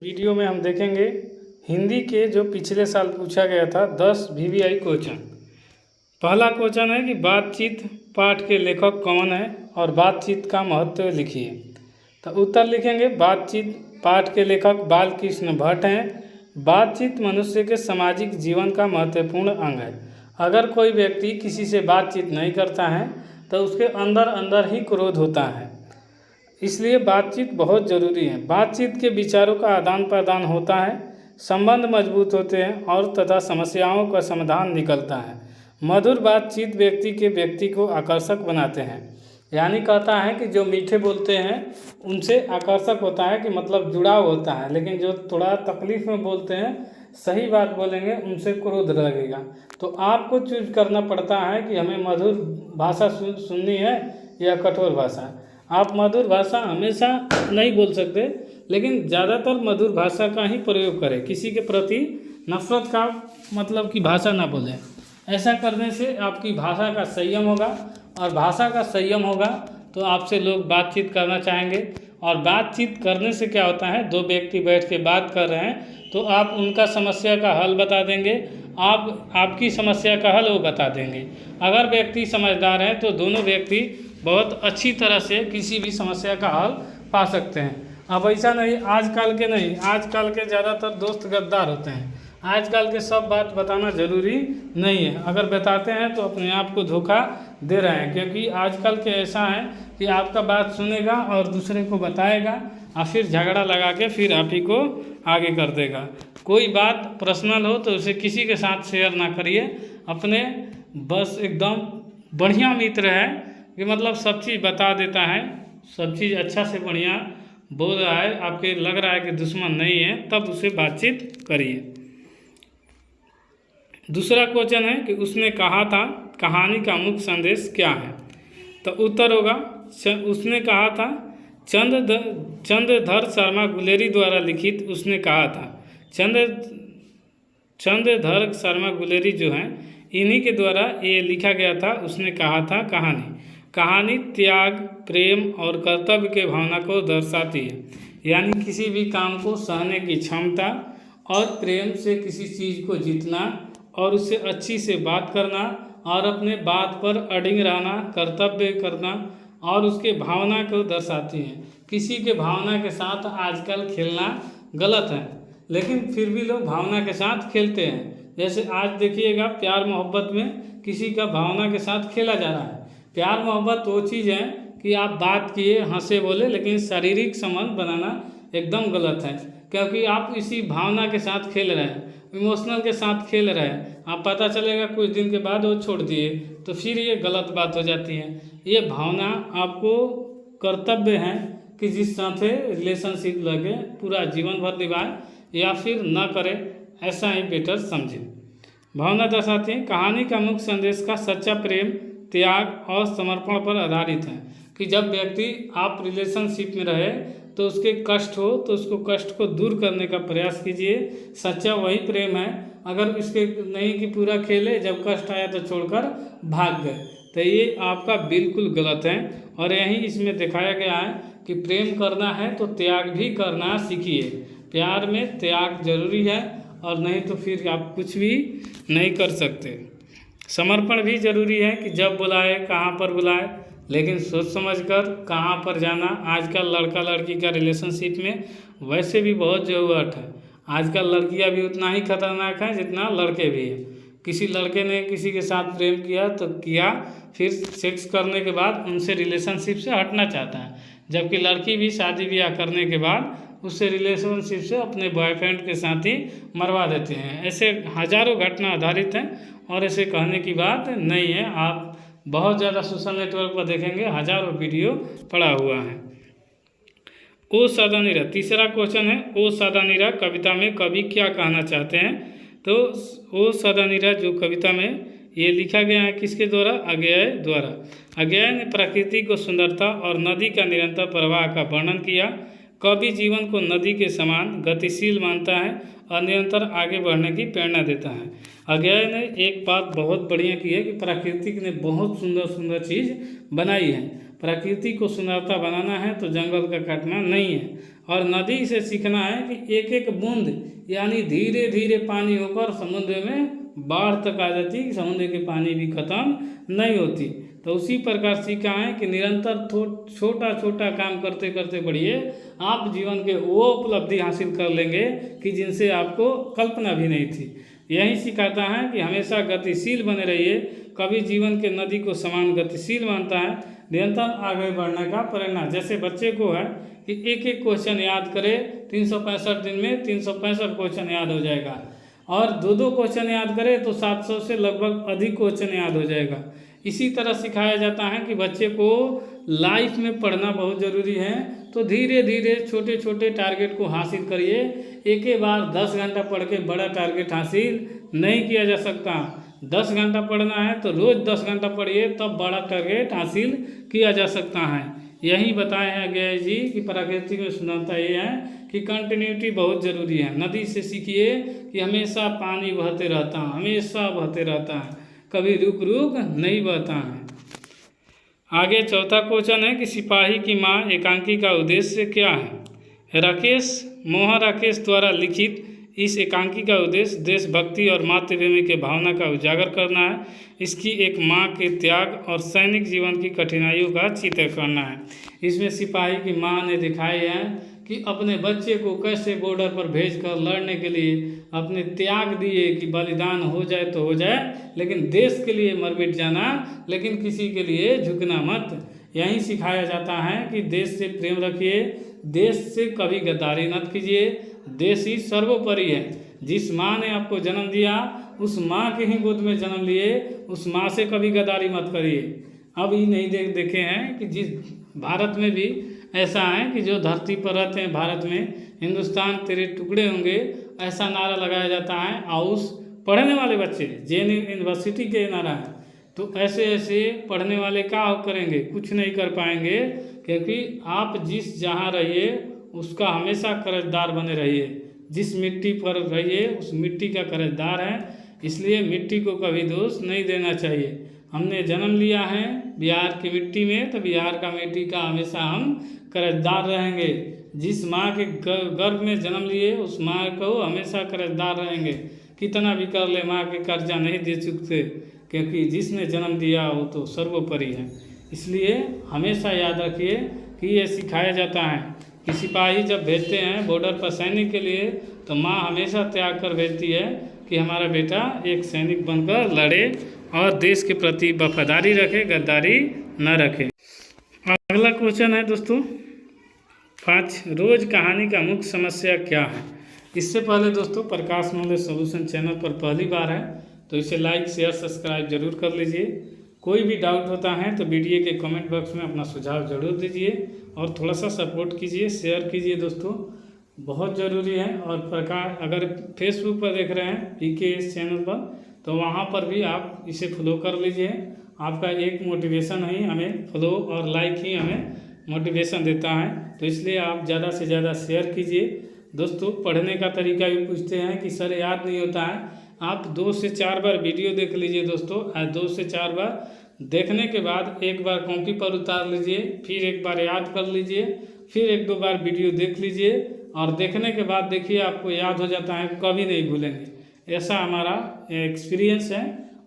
Video में हम देखेंगे हिंदी के जो पिछले साल पूछा गया था 10 VVI क्वेश्चन। पहला क्वेश्चन है कि बातचीत पाठ के लेखक कौन है और बातचीत का महत्व लिखिए। तो उत्तर लिखेंगे बातचीत पाठ के लेखक बालकृष्ण भट्ट हैं। बातचीत मनुष्य के सामाजिक जीवन का महत्वपूर्ण अंग है। अगर कोई व्यक्ति किसी से बातचीत नहीं करता है तो उसके अंदर अंदर ही क्रोध होता है, इसलिए बातचीत बहुत ज़रूरी है। बातचीत के विचारों का आदान प्रदान होता है, संबंध मजबूत होते हैं और तथा समस्याओं का समाधान निकलता है। मधुर बातचीत व्यक्ति को आकर्षक बनाते हैं। यानी कहता है कि जो मीठे बोलते हैं उनसे आकर्षक होता है कि मतलब जुड़ाव होता है, लेकिन जो थोड़ा तकलीफ में बोलते हैं, सही बात बोलेंगे, उनसे क्रोध लगेगा। तो आपको चूज करना पड़ता है कि हमें मधुर भाषा सुननी है या कठोर भाषा। आप मधुर भाषा हमेशा नहीं बोल सकते, लेकिन ज़्यादातर मधुर भाषा का ही प्रयोग करें। किसी के प्रति नफरत का मतलब कि भाषा ना बोलें। ऐसा करने से आपकी भाषा का संयम होगा, और भाषा का संयम होगा तो आपसे लोग बातचीत करना चाहेंगे। और बातचीत करने से क्या होता है, दो व्यक्ति बैठ के बात कर रहे हैं तो आप उनका समस्या का हल बता देंगे, आप आपकी समस्या का हल वो बता देंगे। अगर व्यक्ति समझदार हैं तो दोनों व्यक्ति बहुत अच्छी तरह से किसी भी समस्या का हल पा सकते हैं। अब ऐसा नहीं, आजकल के ज़्यादातर दोस्त गद्दार होते हैं। आजकल के सब बात बताना ज़रूरी नहीं है, अगर बताते हैं तो अपने आप को धोखा दे रहे हैं। क्योंकि आजकल के ऐसा है कि आपका बात सुनेगा और दूसरे को बताएगा और फिर झगड़ा लगा के फिर आप ही को आगे कर देगा। कोई बात पर्सनल हो तो उसे किसी के साथ शेयर ना करिए। अपने बस एकदम बढ़िया मित्र है कि मतलब सब चीज़ बता देता है, सब चीज़ अच्छा से बढ़िया बोल रहा है, आपके लग रहा है कि दुश्मन नहीं है, तब उसे बातचीत करिए। दूसरा क्वेश्चन है कि उसने कहा था कहानी का मुख्य संदेश क्या है। तो उत्तर होगा उसने कहा था चंद्रधर शर्मा गुलेरी द्वारा लिखित उसने कहा था। चंद्रधर शर्मा गुलेरी जो हैं, इन्हीं के द्वारा ये लिखा गया था। उसने कहा था कहानी त्याग, प्रेम और कर्तव्य के भावना को दर्शाती है। यानी किसी भी काम को सहने की क्षमता और प्रेम से किसी चीज़ को जीतना और उससे अच्छी से बात करना और अपने बात पर अडिग रहना, कर्तव्य करना और उसके भावना को दर्शाती हैं। किसी के भावना के साथ आजकल खेलना गलत है, लेकिन फिर भी लोग भावना के साथ खेलते हैं। जैसे आज देखिएगा प्यार मोहब्बत में किसी का भावना के साथ खेला जा रहा है। प्यार मोहब्बत वो चीज़ है कि आप बात किए, हंसे बोले, लेकिन शारीरिक संबंध बनाना एकदम गलत है। क्योंकि आप इसी भावना के साथ खेल रहे हैं, इमोशनल के साथ खेल रहे हैं। आप पता चलेगा कुछ दिन के बाद वो छोड़ दिए तो फिर ये गलत बात हो जाती है। ये भावना आपको कर्तव्य है कि जिस साथ रिलेशनशिप लगे पूरा जीवन भर निभाए या फिर न करे, ऐसा ही बेटर समझे। भावना दर्शाती है। कहानी का मुख्य संदेश का सच्चा प्रेम, त्याग और समर्पण पर आधारित है कि जब व्यक्ति आप रिलेशनशिप में रहे तो उसके कष्ट हो तो उसको कष्ट को दूर करने का प्रयास कीजिए। सच्चा वही प्रेम है। अगर इसके नहीं कि पूरा खेले, जब कष्ट आया तो छोड़कर भाग गए, तो ये आपका बिल्कुल गलत है। और यही इसमें दिखाया गया है कि प्रेम करना है तो त्याग भी करना सीखिए। प्यार में त्याग जरूरी है, और नहीं तो फिर आप कुछ भी नहीं कर सकते। समर्पण भी जरूरी है कि जब बुलाए कहाँ पर बुलाए, लेकिन सोच समझकर कहाँ पर जाना। आजकल लड़का लड़की का रिलेशनशिप में वैसे भी बहुत ज़रूरत है। आजकल लड़कियां भी उतना ही खतरनाक हैं जितना लड़के भी हैं। किसी लड़के ने किसी के साथ प्रेम किया तो किया, फिर सेक्स करने के बाद उनसे रिलेशनशिप से हटना चाहता है, जबकि लड़की भी शादी ब्याह करने के बाद उससे रिलेशनशिप से अपने बॉयफ्रेंड के साथ ही मरवा देते हैं। ऐसे हजारों घटना आधारित हैं और ऐसे कहने की बात नहीं है। आप बहुत ज़्यादा सोशल नेटवर्क पर देखेंगे, हजारों वीडियो पड़ा हुआ है। ओ सदानीरा, तीसरा क्वेश्चन है ओ सदानीरा कविता में कवि क्या कहना चाहते हैं। तो ओ सदानीरा जो कविता में ये लिखा गया है किसके द्वारा, अज्ञेय द्वारा। अज्ञेय ने प्रकृति को सुंदरता और नदी का निरंतर प्रवाह का वर्णन किया। कवि जीवन को नदी के समान गतिशील मानता है और निरंतर आगे बढ़ने की प्रेरणा देता है। अज्ञेय ने एक बात बहुत बढ़िया की है कि प्रकृति ने बहुत सुंदर सुंदर चीज़ बनाई है। प्रकृति को सुंदरता बनाना है तो जंगल का काटना नहीं है। और नदी से सीखना है कि एक एक बूंद यानी धीरे धीरे पानी होकर समुद्र में बाढ़ तक आ जाती है, समुद्र के पानी भी खत्म नहीं होती। तो उसी प्रकार सीखा है कि निरंतर छोटा छोटा काम करते करते बढ़िए, आप जीवन के वो उपलब्धि हासिल कर लेंगे कि जिनसे आपको कल्पना भी नहीं थी। यही सिखाता है कि हमेशा गतिशील बने रहिए, कभी जीवन के नदी को समान गतिशील मानता है, निरंतर आगे बढ़ने का प्रेरणा। जैसे बच्चे को है कि एक एक क्वेश्चन याद करे, 365 दिन में 365 क्वेश्चन याद हो जाएगा, और दो दो क्वेश्चन याद करे तो 700 से लगभग अधिक क्वेश्चन याद हो जाएगा। इसी तरह सिखाया जाता है कि बच्चे को लाइफ में पढ़ना बहुत ज़रूरी है, तो धीरे धीरे छोटे छोटे टारगेट को हासिल करिए। एक ही बार 10 घंटा पढ़ के बड़ा टारगेट हासिल नहीं किया जा सकता। 10 घंटा पढ़ना है तो रोज़ 10 घंटा पढ़िए, तब बड़ा टारगेट हासिल किया जा सकता है। यही बताया गया है जी कि प्रकृति में सुंदरता ये है कि कंटिन्यूटी बहुत ज़रूरी है। नदी से सीखिए कि हमेशा पानी बहते रहता है, हमेशा बहते रहता है, कभी रुक रुक नहीं बहता है। आगे चौथा क्वेश्चन है कि सिपाही की माँ एकांकी का उद्देश्य क्या है। मोहन राकेश द्वारा लिखित इस एकांकी का उद्देश्य देशभक्ति और मातृभूमि के भावना का उजागर करना है। इसकी एक माँ के त्याग और सैनिक जीवन की कठिनाइयों का चित्र करना है। इसमें सिपाही की माँ ने दिखाई है कि अपने बच्चे को कैसे बॉर्डर पर भेजकर लड़ने के लिए अपने त्याग दिए कि बलिदान हो जाए तो हो जाए, लेकिन देश के लिए मर मिट जाना, लेकिन किसी के लिए झुकना मत। यही सिखाया जाता है कि देश से प्रेम रखिए, देश से कभी गद्दारी मत कीजिए, देश ही सर्वोपरि है। जिस माँ ने आपको जन्म दिया उस माँ के ही गोद में जन्म लिए, उस माँ से कभी गद्दारी मत करिए। अब ये नहीं देखे हैं कि जिस भारत में भी ऐसा है कि जो धरती पर रहते हैं, भारत में हिंदुस्तान तेरे टुकड़े होंगे, ऐसा नारा लगाया जाता है। और उस पढ़ने वाले बच्चे जेएनयू यूनिवर्सिटी के नारा है, तो ऐसे ऐसे पढ़ने वाले क्या करेंगे, कुछ नहीं कर पाएंगे, क्योंकि आप जिस जहाँ रहिए उसका हमेशा कर्जदार बने रहिए। जिस मिट्टी पर रहिए उस मिट्टी का कर्जदार है, इसलिए मिट्टी को कभी दोष नहीं देना चाहिए। हमने जन्म लिया है बिहार की मिट्टी में, तो बिहार का मिट्टी का हमेशा हम कर्जदार रहेंगे। जिस माँ के गर्भ में जन्म लिए उस माँ को हमेशा कर्जदार रहेंगे। कितना भी कर ले, माँ के कर्जा नहीं दे चुकते, क्योंकि जिसने जन्म दिया वो तो सर्वोपरि है। इसलिए हमेशा याद रखिए कि ये सिखाया जाता है कि सिपाही जब भेजते हैं बॉर्डर पर सैनिक के लिए, तो माँ हमेशा त्याग कर भेजती है कि हमारा बेटा एक सैनिक बनकर लड़े और देश के प्रति वफादारी रखे, गद्दारी न रखे। अगला क्वेश्चन है दोस्तों 5, रोज कहानी का मुख्य समस्या क्या है। इससे पहले दोस्तों प्रकाश नॉलेज सॉल्यूशन चैनल पर पहली बार है तो इसे लाइक शेयर सब्सक्राइब जरूर कर लीजिए। कोई भी डाउट होता है तो वीडियो के कमेंट बॉक्स में अपना सुझाव जरूर दीजिए और थोड़ा सा सपोर्ट कीजिए, शेयर कीजिए दोस्तों, बहुत ज़रूरी है। और प्रकाश अगर फेसबुक पर देख रहे हैं PKS चैनल पर, तो वहाँ पर भी आप इसे फॉलो कर लीजिए। आपका एक मोटिवेशन ही हमें, फॉलो और लाइक ही हमें मोटिवेशन देता है, तो इसलिए आप ज़्यादा से ज़्यादा शेयर कीजिए। दोस्तों पढ़ने का तरीका भी पूछते हैं कि सर याद नहीं होता है, आप 2 से 4 बार वीडियो देख लीजिए दोस्तों। 2 से 4 बार देखने के बाद एक बार कॉपी पर उतार लीजिए, फिर एक बार याद कर लीजिए, फिर 1-2 बार वीडियो देख लीजिए, और देखने के बाद देखिए आपको याद हो जाता है, कभी नहीं भूलेंगे। ऐसा हमारा एक्सपीरियंस है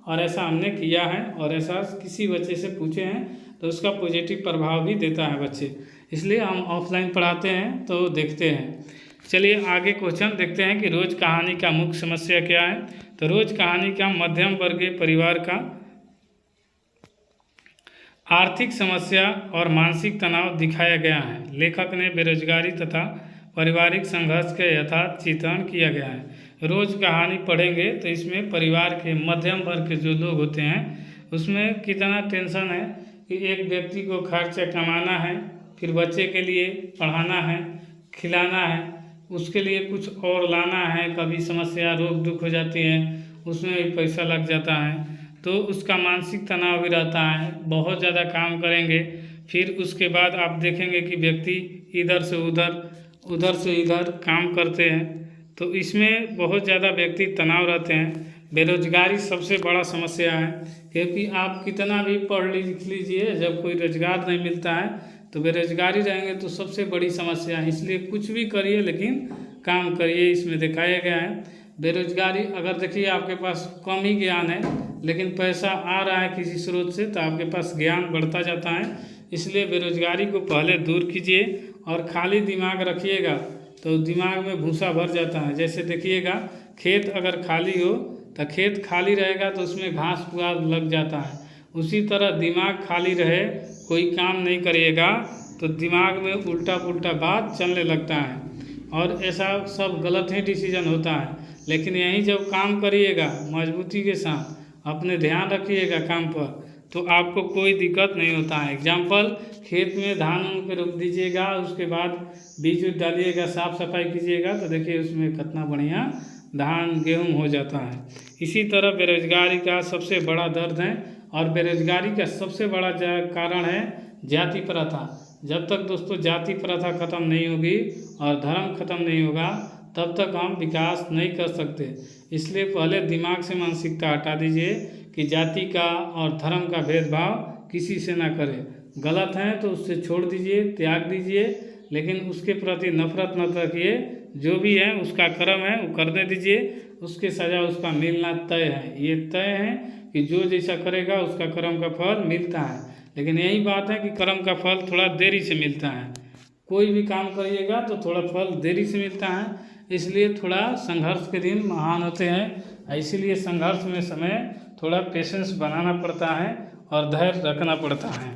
और ऐसा हमने किया है, और ऐसा किसी बच्चे से पूछे हैं तो उसका पॉजिटिव प्रभाव भी देता है बच्चे। इसलिए हम ऑफलाइन पढ़ाते हैं तो देखते हैं। चलिए आगे क्वेश्चन देखते हैं कि रोज़ कहानी का मुख्य समस्या क्या है। तो रोज़ कहानी का मध्यम वर्गीय परिवार का आर्थिक समस्या और मानसिक तनाव दिखाया गया है। लेखक ने बेरोजगारी तथा पारिवारिक संघर्ष के यथार्थ चित्रण किया गया है। रोज़ कहानी पढ़ेंगे तो इसमें परिवार के मध्यम वर्ग के जो लोग होते हैं उसमें कितना टेंशन है कि एक व्यक्ति को खर्चा कमाना है, फिर बच्चे के लिए पढ़ाना है, खिलाना है, उसके लिए कुछ और लाना है, कभी समस्या रोग दुख हो जाती है उसमें भी पैसा लग जाता है, तो उसका मानसिक तनाव भी रहता है। बहुत ज़्यादा काम करेंगे, फिर उसके बाद आप देखेंगे कि व्यक्ति इधर से उधर, उधर से इधर काम करते हैं, तो इसमें बहुत ज़्यादा व्यक्ति तनाव रहते हैं। बेरोजगारी सबसे बड़ा समस्या है, क्योंकि आप कितना भी पढ़ लिख लीजिए, जब कोई रोजगार नहीं मिलता है तो बेरोजगारी रहेंगे तो सबसे बड़ी समस्या है। इसलिए कुछ भी करिए लेकिन काम करिए, इसमें दिखाया गया है। बेरोजगारी अगर देखिए आपके पास कम ही ज्ञान है लेकिन पैसा आ रहा है किसी स्रोत से, तो आपके पास ज्ञान बढ़ता जाता है। इसलिए बेरोजगारी को पहले दूर कीजिए और खाली दिमाग रखिएगा तो दिमाग में भूसा भर जाता है। जैसे देखिएगा, खेत अगर खाली हो तो खेत खाली रहेगा तो उसमें घास पुआल लग जाता है। उसी तरह दिमाग खाली रहे, कोई काम नहीं करिएगा तो दिमाग में उल्टा पुल्टा बात चलने लगता है और ऐसा सब गलत ही डिसीजन होता है। लेकिन यहीं जब काम करिएगा मजबूती के साथ, अपने ध्यान रखिएगा काम पर, तो आपको कोई दिक्कत नहीं होता है। एग्जाम्पल, खेत में धान उन पे रोप दीजिएगा, उसके बाद बीज उज डालिएगा, साफ सफाई कीजिएगा तो देखिए उसमें कितना बढ़िया धान गेहूँ हो जाता है। इसी तरह बेरोजगारी का सबसे बड़ा दर्द है और बेरोजगारी का सबसे बड़ा कारण है जाति प्रथा। जब तक दोस्तों जाति प्रथा खत्म नहीं होगी और धर्म खत्म नहीं होगा तब तक हम विकास नहीं कर सकते। इसलिए पहले दिमाग से मानसिकता हटा दीजिए कि जाति का और धर्म का भेदभाव किसी से ना करें। गलत है तो उससे छोड़ दीजिए, त्याग दीजिए, लेकिन उसके प्रति नफरत न रखिए। जो भी है उसका कर्म है वो करने दीजिए, उसके सज़ा उसका मिलना तय है। ये तय है कि जो जैसा करेगा उसका कर्म का फल मिलता है। लेकिन यही बात है कि कर्म का फल थोड़ा देरी से मिलता है। कोई भी काम करिएगा तो थोड़ा फल देरी से मिलता है, इसलिए थोड़ा संघर्ष के दिन महान होते हैं। इसीलिए संघर्ष में समय थोड़ा पेशेंस बनाना पड़ता है और धैर्य रखना पड़ता है।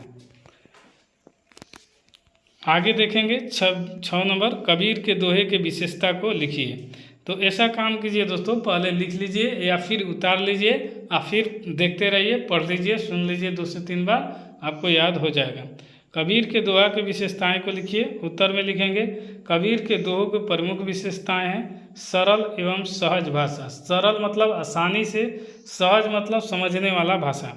आगे देखेंगे 6 नंबर, कबीर के दोहे के विशेषता को लिखिए। तो ऐसा काम कीजिए दोस्तों, पहले लिख लीजिए या फिर उतार लीजिए और फिर देखते रहिए, पढ़ लीजिए, सुन लीजिए 2 से 3 बार, आपको याद हो जाएगा। कबीर के दोहा के विशेषताएं को लिखिए। उत्तर में लिखेंगे, कबीर के दोहों की प्रमुख विशेषताएं हैं सरल एवं सहज भाषा। सरल मतलब आसानी से, सहज मतलब समझने वाला भाषा।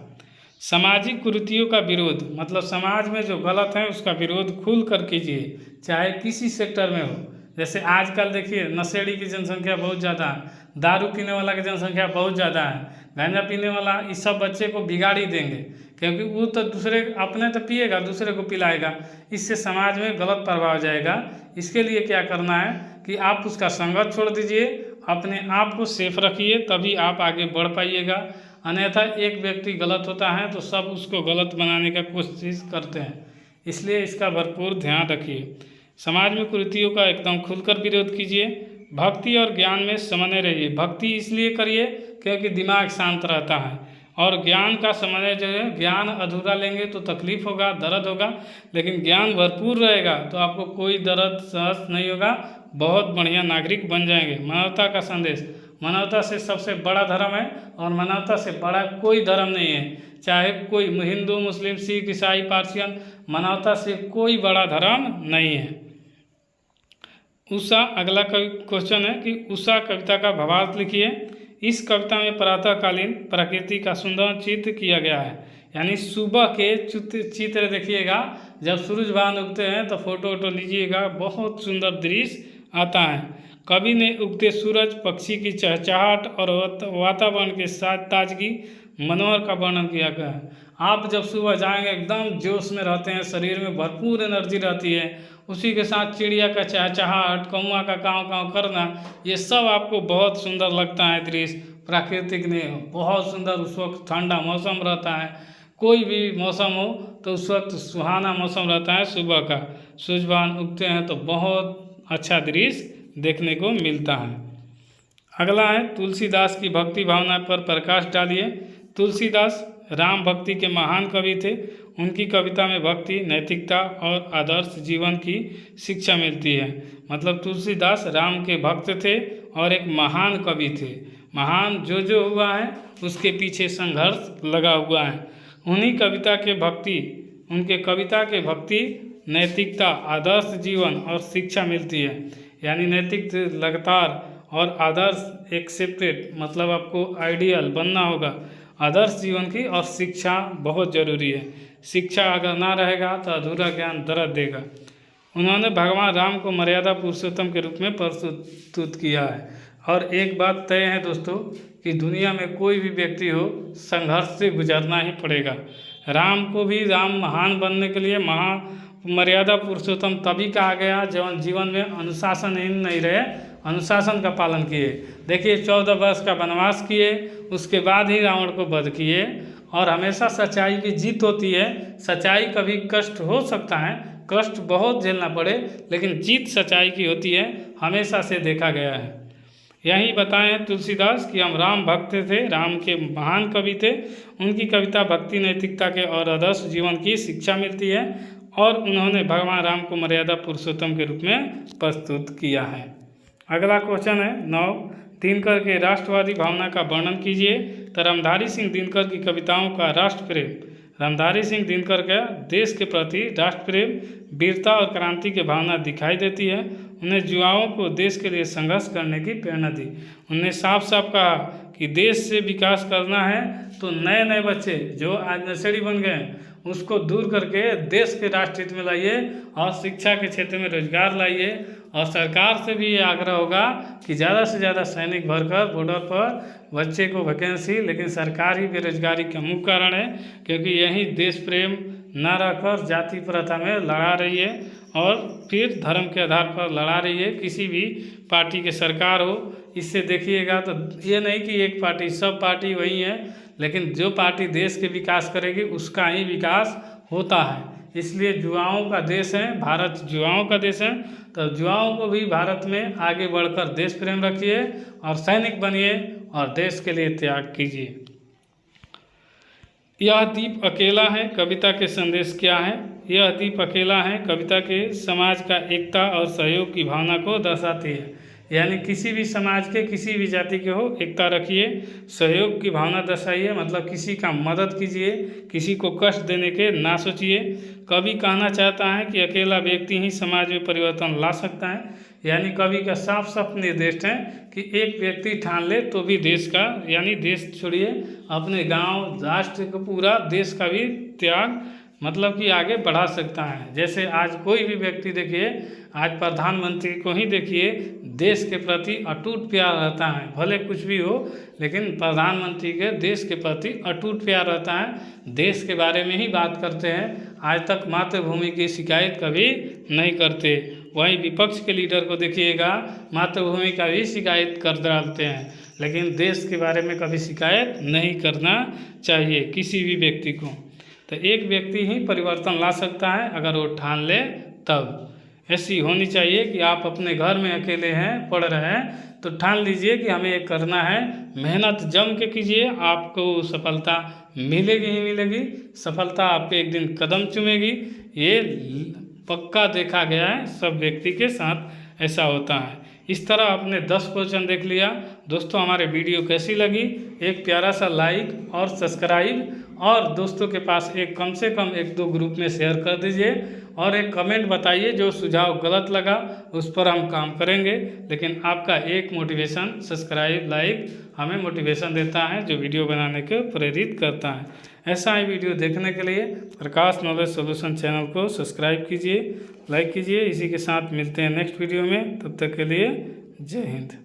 सामाजिक कुरीतियों का विरोध मतलब समाज में जो गलत है उसका विरोध खुल कर कीजिए, चाहे किसी सेक्टर में हो। जैसे आजकल देखिए नशेड़ी की जनसंख्या बहुत ज़्यादा है, दारू पीने वाला की जनसंख्या बहुत ज़्यादा है, गांजा पीने वाला, इस सब बच्चे को बिगाड़ ही देंगे, क्योंकि वो तो दूसरे अपने तो पिएगा दूसरे को पिलाएगा, इससे समाज में गलत प्रभाव जाएगा। इसके लिए क्या करना है कि आप उसका संगत छोड़ दीजिए, अपने आप को सेफ रखिए, तभी आप आगे बढ़ पाइएगा। अन्यथा एक व्यक्ति गलत होता है तो सब उसको गलत बनाने का कोशिश करते हैं, इसलिए इसका भरपूर ध्यान रखिए। समाज में कुरीतियों का एकदम खुलकर विरोध कीजिए। भक्ति और ज्ञान में समन्वय रहिए। भक्ति इसलिए करिए क्योंकि दिमाग शांत रहता है, और ज्ञान का समन्वय जो है, ज्ञान अधूरा लेंगे तो तकलीफ होगा, दर्द होगा, लेकिन ज्ञान भरपूर रहेगा तो आपको कोई दर्द सहस नहीं होगा, बहुत बढ़िया नागरिक बन जाएंगे। मानवता का संदेश, मानवता से सबसे बड़ा धर्म है और मानवता से बड़ा कोई धर्म नहीं है, चाहे कोई हिंदू, मुस्लिम, सिख, ईसाई, पारसियन, मानवता से कोई बड़ा धर्म नहीं है। उषा, अगला क्वेश्चन है कि उषा कविता का भावार्थ लिखिए। इस कविता में प्रातःकालीन प्रकृति का सुंदर चित्र किया गया है, यानी सुबह के चित्र देखिएगा, जब सूरज भगवान उगते हैं तो फोटो वोटो लीजिएगा, बहुत सुंदर दृश्य आता है। कवि ने उगते सूरज, पक्षी की चहचहाट और वातावरण के साथ ताजगी, मनोहर का वर्णन किया गया है। आप जब सुबह जाएंगे एकदम जोश में रहते हैं, शरीर में भरपूर एनर्जी रहती है, उसी के साथ चिड़िया का चहचहाट, कौआ का काँव काँव करना, ये सब आपको बहुत सुंदर लगता है दृश्य। प्राकृतिक ने बहुत सुंदर, उस वक्त ठंडा मौसम रहता है, कोई भी मौसम हो तो उस वक्त सुहाना मौसम रहता है सुबह का, सूरज भगवान उगते हैं तो बहुत अच्छा दृश्य देखने को मिलता है। अगला है तुलसीदास की भक्ति भावना पर प्रकाश डालिए। तुलसीदास राम भक्ति के महान कवि थे। उनकी कविता में भक्ति, नैतिकता और आदर्श जीवन की शिक्षा मिलती है। मतलब तुलसीदास राम के भक्त थे और एक महान कवि थे। महान जो हुआ है उसके पीछे संघर्ष लगा हुआ है। उन्हीं कविता के भक्ति, उनके कविता के भक्ति, नैतिकता, आदर्श जीवन और शिक्षा मिलती है। यानी नैतिक लगातार और आदर्श एक्सेप्टेड, मतलब आपको आइडियल बनना होगा आदर्श जीवन की, और शिक्षा बहुत ज़रूरी है। शिक्षा अगर ना रहेगा तो अधूरा ज्ञान दर्द देगा। उन्होंने भगवान राम को मर्यादा पुरुषोत्तम के रूप में प्रस्तुत किया है। और एक बात तय है दोस्तों कि दुनिया में कोई भी व्यक्ति हो, संघर्ष से गुजरना ही पड़ेगा। राम को भी राम महान बनने के लिए मर्यादा पुरुषोत्तम तभी कहा गया जब जीवन में अनुशासनहीन नहीं रहे, अनुशासन का पालन किए। देखिए 14 वर्ष का वनवास किए, उसके बाद ही रावण को वध किए। और हमेशा सच्चाई की जीत होती है। सच्चाई कभी कष्ट हो सकता है, कष्ट बहुत झेलना पड़े, लेकिन जीत सच्चाई की होती है, हमेशा से देखा गया है। यही बताए हैं तुलसीदास कि हम राम भक्त थे, राम के महान कवि थे। उनकी कविता भक्ति नैतिकता के और आदर्श जीवन की शिक्षा मिलती है और उन्होंने भगवान राम को मर्यादा पुरुषोत्तम के रूप में प्रस्तुत किया है। अगला क्वेश्चन है 9, दिनकर के राष्ट्रवादी भावना का वर्णन कीजिए। तो रामधारी सिंह दिनकर की कविताओं का राष्ट्र प्रेम, रामधारी सिंह दिनकर का देश के प्रति राष्ट्र प्रेम, वीरता और क्रांति की भावना दिखाई देती है। उन्हें युवाओं को देश के लिए संघर्ष करने की प्रेरणा दी। उन्हें साफ साफ कहा कि देश से विकास करना है तो नए नए बच्चे जो आज नशेड़ी बन गए उसको दूर करके देश के राष्ट्रहित में लाइए और शिक्षा के क्षेत्र में रोजगार लाइए। और सरकार से भी ये आग्रह होगा कि ज़्यादा से ज़्यादा सैनिक भरकर बॉर्डर पर बच्चे को वैकेंसी, लेकिन सरकार ही बेरोजगारी का मुख्य कारण है, क्योंकि यही देश प्रेम न रहकर जाति प्रथा में लड़ा रही है और फिर धर्म के आधार पर लड़ा रही है। किसी भी पार्टी की सरकार हो, इससे देखिएगा तो ये नहीं कि एक पार्टी, सब पार्टी वही है, लेकिन जो पार्टी देश के विकास करेगी उसका ही विकास होता है। इसलिए युवाओं का देश है भारत, युवाओं का देश है, तो युवाओं को भी भारत में आगे बढ़कर देश प्रेम रखिए और सैनिक बनिए और देश के लिए त्याग कीजिए। यह दीप अकेला है, कविता के संदेश क्या है? यह दीप अकेला है कविता के समाज का एकता और सहयोग की भावना को दर्शाती है। यानी किसी भी समाज के, किसी भी जाति के हो, एकता रखिए, सहयोग की भावना दर्शाइए, मतलब किसी का मदद कीजिए, किसी को कष्ट देने के ना सोचिए। कवि कहना चाहता है कि अकेला व्यक्ति ही समाज में परिवर्तन ला सकता है। यानी कवि का साफ साफ निर्देश है कि एक व्यक्ति ठान ले तो भी देश का, यानी देश छोड़िए, अपने गांव, राष्ट्र को, पूरा देश का भी त्याग मतलब कि आगे बढ़ा सकता है। जैसे आज कोई भी व्यक्ति देखिए, आज प्रधानमंत्री को ही देखिए, देश के प्रति अटूट प्यार रहता है, भले कुछ भी हो, लेकिन प्रधानमंत्री के देश के प्रति अटूट प्यार रहता है, देश के बारे में ही बात करते हैं। आज तक मातृभूमि की शिकायत कभी नहीं करते। वहीं विपक्ष के लीडर को देखिएगा, मातृभूमि का भी शिकायत कर डालते हैं, लेकिन देश के बारे में कभी शिकायत नहीं करना चाहिए किसी भी व्यक्ति को। तो एक व्यक्ति ही परिवर्तन ला सकता है अगर वो ठान ले तब। ऐसी होनी चाहिए कि आप अपने घर में अकेले हैं, पढ़ रहे हैं, तो ठान लीजिए कि हमें ये करना है, मेहनत जम के कीजिए, आपको सफलता मिलेगी ही मिलेगी। सफलता आपके एक दिन कदम चूमेगी, ये पक्का देखा गया है, सब व्यक्ति के साथ ऐसा होता है। इस तरह आपने 10 क्वेश्चन देख लिया। दोस्तों हमारे वीडियो कैसी लगी, एक प्यारा सा लाइक और सब्सक्राइब, और दोस्तों के पास एक कम से कम 1-2 ग्रुप में शेयर कर दीजिए, और एक कमेंट बताइए जो सुझाव गलत लगा उस पर हम काम करेंगे। लेकिन आपका एक मोटिवेशन, सब्सक्राइब, लाइक हमें मोटिवेशन देता है, जो वीडियो बनाने को प्रेरित करता है। ऐसा ही वीडियो देखने के लिए प्रकाश नॉलेज सॉल्यूशन चैनल को सब्सक्राइब कीजिए, लाइक कीजिए। इसी के साथ मिलते हैं नेक्स्ट वीडियो में, तब तक के लिए जय हिंद।